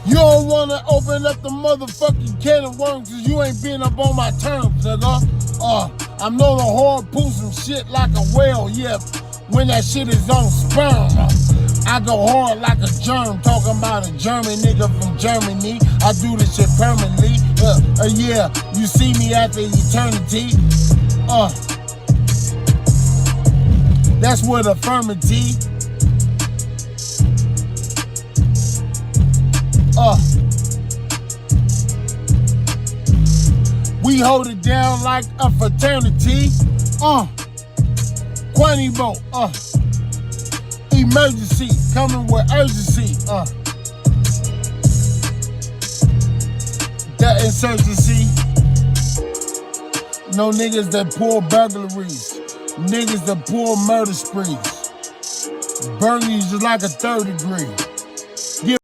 You don't wanna open up the motherfucking can of worms cause you ain't been up on my terms, nigga. I'm known to hard pull some shit like a whale, yeah, when that shit is on sperm. I go hard like a germ, talking about a German nigga from Germany. I do this shit permanently, yeah, you see me after eternity. That's with affirmity. We hold it down like a fraternity. Quantimo, emergency, coming with urgency. That insurgency. No niggas that pull burglaries. Niggas that pull murder sprees. Burn you just like a 3rd degree.